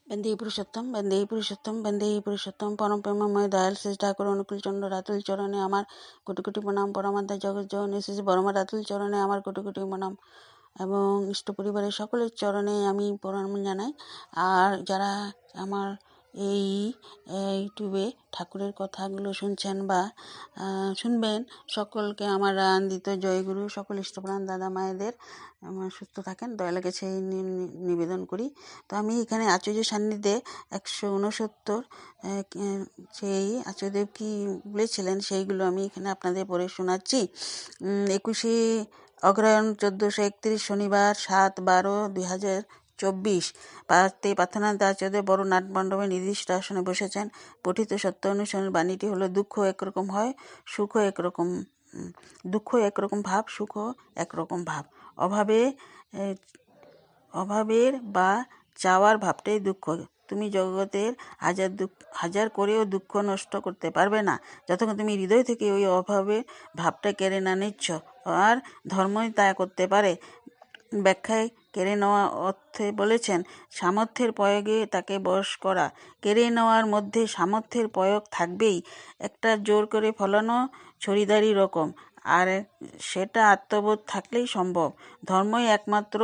বন্দেই পুরুষোত্তম বন্দেই পুরুষোত্তম পরম প্রেমময় দয়াল শ্রী ঠাকুর অনুকূল চন্দ্র রাতুল চরণে আমার কোটি কোটি প্রণাম। পরমাত্মা জগৎ জননী শ্রী বরমা রাতুল চরণে আমার কোটি কোটি প্রণাম এবং ইষ্ট পরিবারের সকলের চরণে আমি প্রণাম জানাই। আর যারা আমার এই ইউটিউবে ঠাকুরের কথাগুলো শুনছেন বা শুনবেন, সকলকে আমার আনন্দিত জয়গুরু। সকল ইষ্টপ্রাণ দাদা মায়েদের সুস্থ থাকেন, দয়ালের কাছে এই নিবেদন করি। তো আমি এখানে আচার্য সান্নিধ্যে 169 সেই আচার্যদেব কি বলেছিলেন সেইগুলো আমি এখানে আপনাদের পড়ে শোনাচ্ছি। 21শে অগ্রহায়ণ 1431 শনিবার 7/12/2024 পাতে প্রার্থনাতে আচার্য বড় নাট মণ্ডপে নির্দিষ্ট আসনে বসেছেন। পঠিত সত্য অনুসরণের বাণীটি হলো, দুঃখ একরকম হয়, সুখও একরকম। দুঃখ একরকম ভাব, সুখও একরকম ভাব। অভাবের বা চাওয়ার ভাবটাই দুঃখ। তুমি জগতের হাজার করেও দুঃখ নষ্ট করতে পারবে না যতক্ষণ তুমি হৃদয় থেকে ওই অভাবের ভাবটা কেড়ে না নিচ্ছ। আর ধর্মই তা করতে পারে। ব্যাখ্যায় কেড়ে নেওয়া অর্থে বলেছেন, সামর্থ্যের প্রয়োগে তাকে বশ করা। কেড়ে নেওয়ার মধ্যে সামর্থ্যের প্রয়োগ থাকবেই, একটা জোর করে ফলানো ছড়িদারি রকম, আর সেটা আত্মবোধ থাকলেই সম্ভব। ধর্মই একমাত্র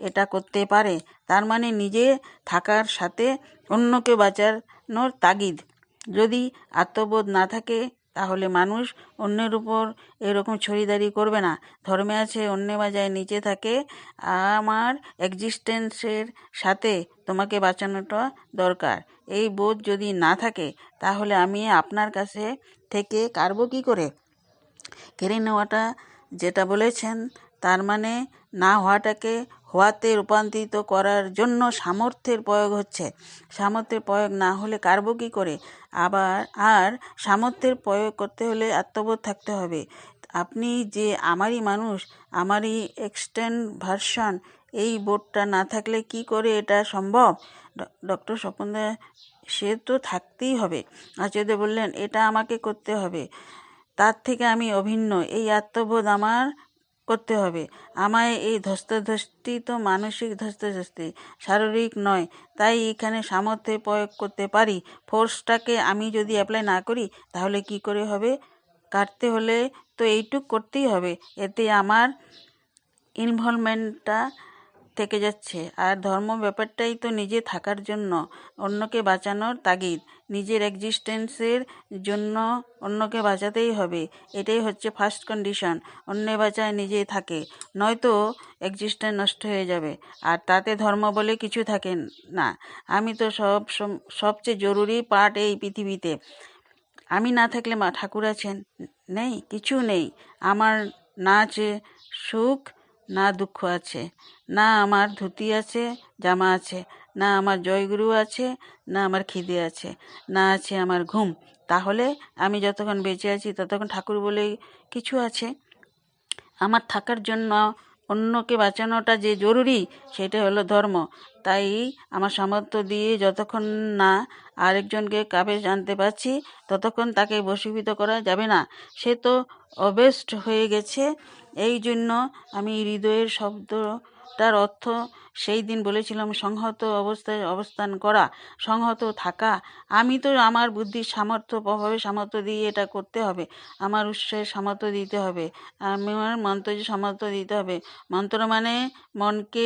এটা করতে পারে। তার মানে নিজে থাকার সাথে অন্যকে বাঁচানোর তাগিদ। যদি আত্মবোধ না থাকে তাহলে মানুষ অন্যের উপর এরকম ছড়িদারি করবে না। ধর্মে আছে, অন্যে বাজায় নিচে থাকে। আমার এক্সিস্টেন্সের সাথে তোমাকে বাঁচানোটা দরকার। এই বোধ যদি না থাকে তাহলে আমি আপনার কাছে থেকে কারবো কী করে? কেড়ে নেওয়াটা যেটা বলেছেন, তার মানে না হওয়াটাকে হওয়াতে রূপান্তরিত করার জন্য সামর্থ্যের প্রয়োগ হচ্ছে। সামর্থ্যের প্রয়োগ না হলে কারবো কী করে? আর সামর্থ্যের প্রয়োগ করতে হলে আত্মবোধ থাকতে হবে। আপনি যে আমারই মানুষ, আমারই এক্সটেন্ড ভার্সন, এই বোধটা না থাকলে কি করে এটা সম্ভব? ডক্টর স্বপন দা, সে তো থাকতেই হবে। আচার্য বললেন, এটা আমাকে করতে হবে, তার থেকে আমি অভিন্ন, এই আত্মবোধ আমার করতে হবে। আমায় এই ধস্তাধস্তি তো মানসিক ধস্তাধস্তি, শারীরিক নয়। তাই এখানে সামর্থ্যে প্রয়োগ করতে পারি। ফোর্সটাকে আমি যদি অ্যাপ্লাই না করি তাহলে কি করে হবে? কাটতে হলে তো এইটুক করতেই হবে, এতে আমার ইনভলভমেন্টটা থেকে যাচ্ছে। আর ধর্ম ব্যাপারটাই তো নিজে থাকার জন্য, অন্যকে বাঁচানোর তাগিদ। নিজের এক্সিস্টেন্সের জন্য অন্যকে বাঁচাতেই হবে, এটাই হচ্ছে ফার্স্ট কন্ডিশন। অন্য বাঁচায় নিজে থাকে, নয়তো এক্সিস্টেন্স নষ্ট হয়ে যাবে, আর তাতে ধর্ম বলে কিছু থাকে না। আমি তো সবচেয়ে জরুরি পার্ট এই পৃথিবীতে। আমি না থাকলে ঠাকুর আছেন? নেই, কিছু নেই। আমার না আছে সুখ, না দুঃখ আছে, না আমার ধুতি আছে, জামা আছে, না আমার জয়গুরু আছে, না আমার খিদে আছে, না আছে আমার ঘুম। তাহলে আমি যতক্ষণ বেঁচে আছি ততক্ষণ ঠাকুর বলে কিছু আছে। আমার থাকার জন্য অন্যকে বাঁচানোটা যে জরুরি, সেটা হলো ধর্ম। তাই আমার সামর্থ্য দিয়ে যতক্ষণ না আরেকজনকে কাবে জানতে পারছি ততক্ষণ তাকে বশীভূত করা যাবে না। সে তো অবেস্ট হয়ে গেছে। এই জন্য আমি হৃদয়ের শব্দটার অর্থ সেই দিন বলেছিলাম, সংহত অবস্থায় অবস্থান করা, সংহত থাকা। আমি তো আমার বুদ্ধির সামর্থ্য, প্রভাবে সামর্থ্য দিয়ে এটা করতে হবে। আমার উৎসের সামর্থ্য দিতে হবে, আমার মন্ত্রের সামর্থ্য দিতে হবে। মন্ত্র মানে মনকে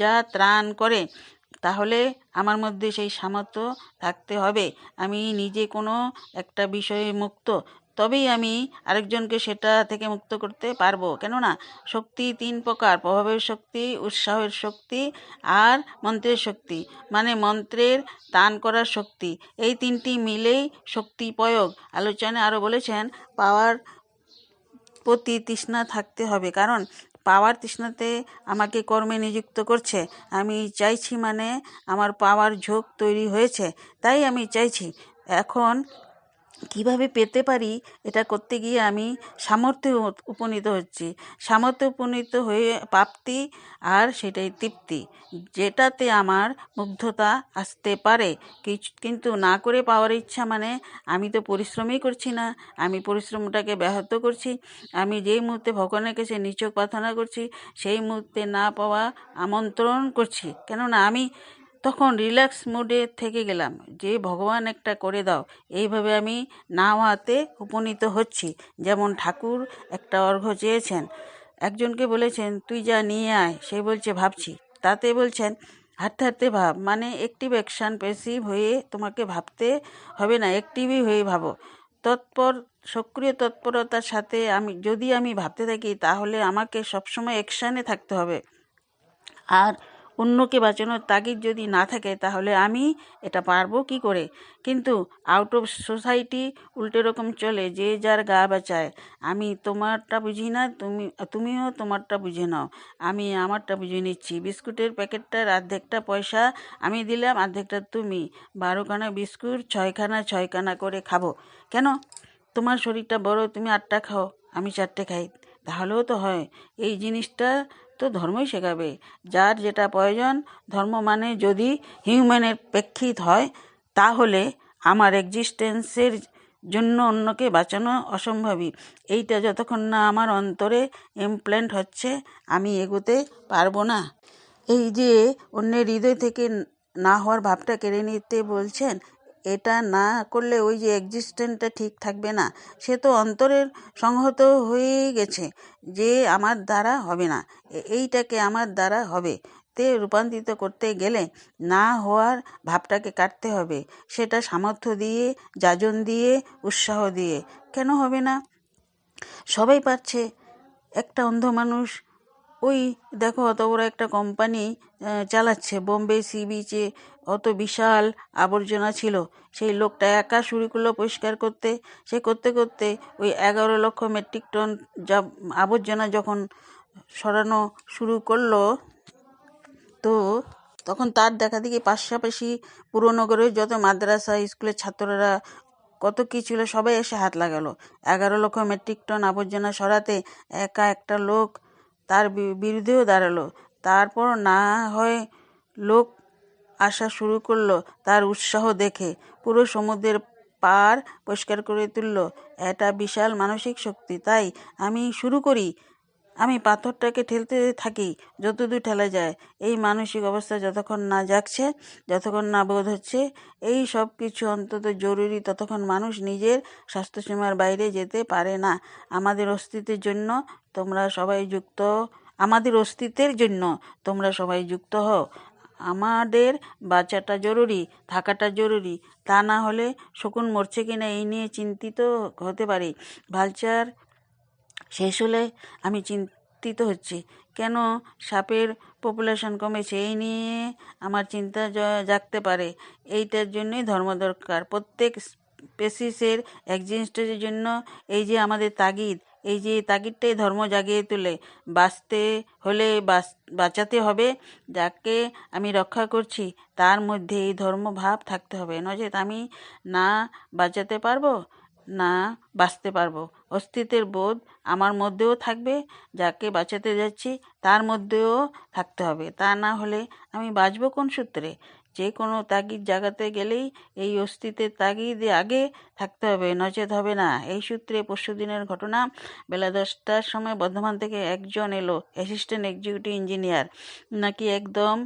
যা ত্রাণ করে, তাহলে আমার মধ্যে সেই সামর্থ্য থাকতে হবে। আমি নিজে কোনো একটা বিষয়ে মুক্ত, তবেই আমি আরেকজনকে সেটা থেকে মুক্ত করতে পারবো। কেননা শক্তি 3 প্রকার: প্রভাবের শক্তি, উৎসাহের শক্তি, আর মন্ত্রের শক্তি, মানে মন্ত্রের দান করার শক্তি। এই 3টি মিলেই শক্তি প্রয়োগ। আলোচনায় আরও বলেছেন, পাওয়ার প্রতি তৃষ্ণা থাকতে হবে, কারণ পাওয়ার তৃষ্ণাতে আমাকে কর্মে নিযুক্ত করছে। আমি চাইছি মানে আমার পাওয়ার ঝোঁক তৈরি হয়েছে, তাই আমি চাইছি। এখন কিভাবে পেতে পারি, এটা করতে গিয়ে আমি সামর্থ্যে উপনীত হচ্ছি। সামর্থ্যে উপনীত হয়ে প্রাপ্তি, আর সেটাই তৃপ্তি, যেটাতে আমার মুগ্ধতা আসতে পারে। কিন্তু না করে পাওয়ার ইচ্ছা মানে আমি তো পরিশ্রমই করছি না, আমি পরিশ্রমটাকে ব্যাহত করছি। আমি যেই মুহূর্তে ভগবানের কাছে নিছক প্রার্থনা করছি সেই মুহূর্তে না পাওয়া আমন্ত্রণ করছি। কেননা আমি তখন রিল্যাক্স মুডে থেকে গেলাম যে ভগবান একটা করে দাও। এইভাবে আমি না হওয়াতে উপনীত হচ্ছি। যেমন ঠাকুর একটা অর্ঘ্য চেয়েছেন, একজনকে বলেছেন তুই যা নিয়ে আয়, সে বলছে ভাবছি। তাতে বলছেন হাঁটতে হাঁটতে ভাব, মানে অ্যাক্টিভ অ্যাকশান, প্যাসিভ হয়ে তোমাকে ভাবতে হবে না, অ্যাক্টিভই হয়ে ভাবো। তৎপর সক্রিয় তৎপরতার সাথে যদি আমি ভাবতে থাকি তাহলে আমাকে সবসময় অ্যাকশানে থাকতে হবে। আর অন্যকে বাঁচানোর তাগিদ যদি না থাকে তাহলে আমি এটা পারবো কি করে? কিন্তু আউট অফ সোসাইটি উল্টো রকম চলে, যে যার গা বাঁচায়। আমি তোমারটা বুঝি না, তুমিও তোমারটা বুঝে নাও, আমি আমারটা বুঝে নিচ্ছি। বিস্কুটের প্যাকেটটার অর্ধেকটা পয়সা আমি দিলাম, অর্ধেকটা তুমি। 12খানা বিস্কুট 6খানা করে খাবো কেন? তোমার শরীরটা বড়, তুমি 8টা খাও, আমি 4টে খাই, তাহলেও তো হয়। এই জিনিসটা তো ধর্মই শেখাবে, যার যেটা প্রয়োজন। ধর্ম মানে যদি হিউম্যানের প্রেক্ষিত হয় তাহলে আমার এক্সিস্টেন্সের জন্য অন্যকে বাঁচানো অসম্ভবই। এইটা যতক্ষণ না আমার অন্তরে ইমপ্ল্যান্ট হচ্ছে আমি এগোতে পারবো না। এই যে অন্যের হৃদয় থেকে না হওয়ার ভাবটা কেড়ে নিতে বলছেন, এটা না করলে ওই যে এক্সিস্টেন্সটা ঠিক থাকবে না। সে তো অন্তরের সংহত হয়ে গেছে যে আমার দ্বারা হবে না, এইটাকে আমার দ্বারা হবে তে রূপান্তরিত করতে গেলে না হওয়ার ভাবটাকে কাটতে হবে। সেটা সামর্থ্য দিয়ে, যাজন দিয়ে, উৎসাহ দিয়ে। কেন হবে না? সবাই পাচ্ছে। একটা অন্ধ মানুষ ওই দেখো অত বড় একটা কোম্পানি চালাচ্ছে, বোম্বে সি বিচে অত বিশাল আবর্জনা ছিল, সেই লোকটা একা শুরু করলো পরিষ্কার করতে। সে করতে করতে ওই 11 লক্ষ মেট্রিক টন যা আবর্জনা যখন সরানো শুরু করলো, তো তখন তার দেখা দেখি পাশাপাশি পুরনগরের যত মাদ্রাসা স্কুলের ছাত্ররা কত কী ছিল, সবাই এসে হাত লাগালো। 11 লক্ষ মেট্রিক টন আবর্জনা সরাতে একা একটা লোক তার বিরুদ্ধেও দাঁড়ালো। তারপর না হয় লোক আসা শুরু করলো তার উৎসাহ দেখে, পুরো সমুদ্রের পার পরিষ্কার করে তুললো। এটা বিশাল মানসিক শক্তি। তাই আমি শুরু করি, আমি পাথরটাকে ঠেলতে থাকি যতদূর ঠেলা যায়। এই মানসিক অবস্থা যতক্ষণ না জাগছে, যতক্ষণ না বোধ হচ্ছে এই সব কিছু অন্তত জরুরি, ততক্ষণ মানুষ নিজের স্বাস্থ্যসীমার বাইরে যেতে পারে না। আমাদের অস্তিত্বের জন্য তোমরা সবাই যুক্ত আমাদের অস্তিত্বের জন্য তোমরা সবাই যুক্ত হও। আমাদের বাঁচাটা জরুরি, থাকাটা জরুরি। তা না হলে শকুন মরছে কিনা এই নিয়ে চিন্তিত হতে পারি। ভালচার শেষ হলে আমি চিন্তিত হচ্ছি, কেন সাপের পপুলেশন কমেছে এই নিয়ে আমার চিন্তা জাগতে পারে। এইটার জন্যই ধর্ম দরকার। প্রত্যেক স্পেসিসের এক্সিস্টেন্সের জন্য এই যে আমাদের তাগিদ, এই যে তাগিদটাই ধর্ম জাগিয়ে তোলে। বাঁচতে হলে বাঁচাতে হবে যাকে আমি রক্ষা করছি, তার মধ্যে এই ধর্মভাব থাকতে হবে, নচেত আমি না বাঁচাতে পারবো, না বাঁচতে পারবো। অস্তিত্বের বোধ আমার মধ্যেও থাকবে, যাকে বাঁচাতে যাচ্ছি তার মধ্যেও থাকতে হবে। তা না হলে আমি বাঁচব কোন সূত্রে? যে কোনো তাগিদ জাগাতে গেলেই এই অস্তিত্বের তাগিদ আগে থাকতে হবে, নচেত হবে না। এই সূত্রে পরশুদিনের ঘটনা, বেলা 10টার সময় বর্ধমান থেকে একজন এলো, অ্যাসিস্ট্যান্ট এক্সিকিউটিভ ইঞ্জিনিয়ার, নাকি একদম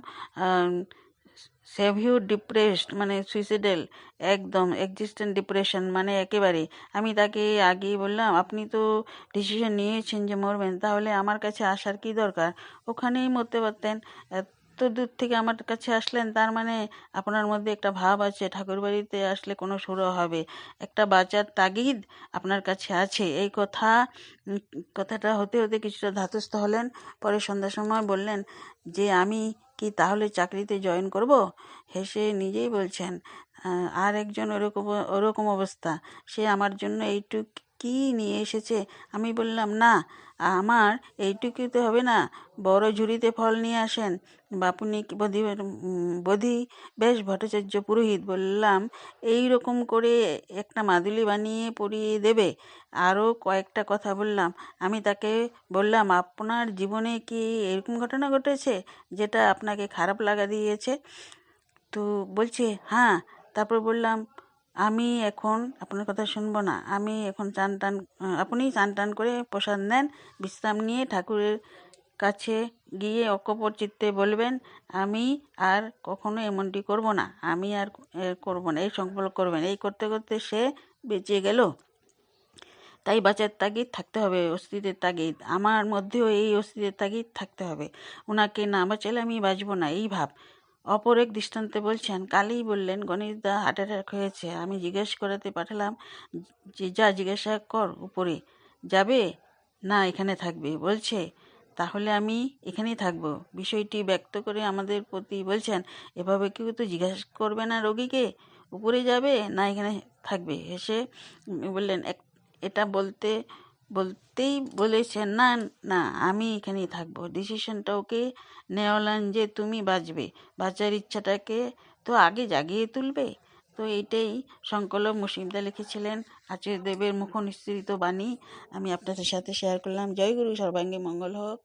সেভিউর ডিপ্রেসড, মানে সুইসাইডাল, একদম এক্সিস্টেন্ট ডিপ্রেশন, মানে একেবারে। আমি তাকে আগেই বললাম, আপনি তো ডিসিশন নিয়েছেন যে মরবেন, তাহলে আমার কাছে আসার কি দরকার? ওখানেই মরতে পারতেন। এত দূর থেকে আমার কাছে আসলেন, তার মানে আপনার মধ্যে একটা ভাব আছে ঠাকুরবাড়িতে আসলে কোনো শুরু হবে, একটা বাঁচার তাগিদ আপনার কাছে আছে। এই কথাটা হতে হতে কিছুটা ধাতস্থ হলেন। পরে সন্ধ্যার সময় বললেন যে আমি কি তাহলে চাকরিতে জয়েন করব? হেসে নিজেই বলছেন, আর একজন ওরকম অবস্থা, সে আমার জন্য এইটুক কি নিয়ে এসেছে। আমি বললাম না, আমার এইটুকুতে হবে না, বড় ঝুড়িতে ফল নিয়ে আসেন। বাপুনি বোধি বেশ ভট্টাচার্য পুরোহিত বললাম, এই রকম করে একটা মাদুলি বানিয়ে পরিয়ে দেবে। আরও কয়েকটা কথা বললাম। আমি তাকে বললাম, আপনার জীবনে কি এরকম ঘটনা ঘটেছে যেটা আপনাকে খারাপ লাগা দিয়েছে? তো বলছে হ্যাঁ। তারপর বললাম, আমি এখন আপনার কথা শুনবো না, আমি এখন আপনি চান টান করে প্রসাদ নেন, বিশ্রাম নিয়ে ঠাকুরের কাছে গিয়ে অকপট চিত্তে বলবেন, আমি আর কখনো এমনটি করব না, আমি আর করব না, এই সংকল্প করবেন। এই করতে করতে সে বেঁচে গেল। তাই বাঁচার তাগিদ থাকতে হবে, অস্তিত্বের তাগিদ। আমার মধ্যেও এই অস্তিত্বের তাগিদ থাকতে হবে। ওনাকে না বাঁচালে আমি বাঁচব না, এই ভাব। অপর এক দৃষ্টান্তে বলছেন, কালই বললেন, গণেশদা হার্ট অ্যাটাক হয়েছে। আমি জিজ্ঞেস করাতে পাঠালাম যে যা জিজ্ঞাসা কর উপরে, যাবে না এখানে থাকবে? বলছে, তাহলে আমি এখানেই থাকবো। বিষয়টি ব্যক্ত করে আমাদের প্রতি বলছেন, এভাবে কেউ তো জিজ্ঞাসা করবে না রোগীকে, উপরে যাবে না এখানে থাকবে। হেসে বললেন, এটা বলতেই বলেছেন, না না আমি এখানেই থাকবো। ডিসিশনটা ওকে নেওয়ালেন যে তুমি বাঁচবে, বাঁচার ইচ্ছাটাকে তো আগে জাগিয়ে তুলবে। তো এইটাই সংকলক মুসিমদা লিখেছিলেন, আচার্যদেবের মুখ নিঃসৃত বাণী আমি আপনাদের সাথে শেয়ার করলাম। জয় গুরু, সর্বাঙ্গে মঙ্গল হোক।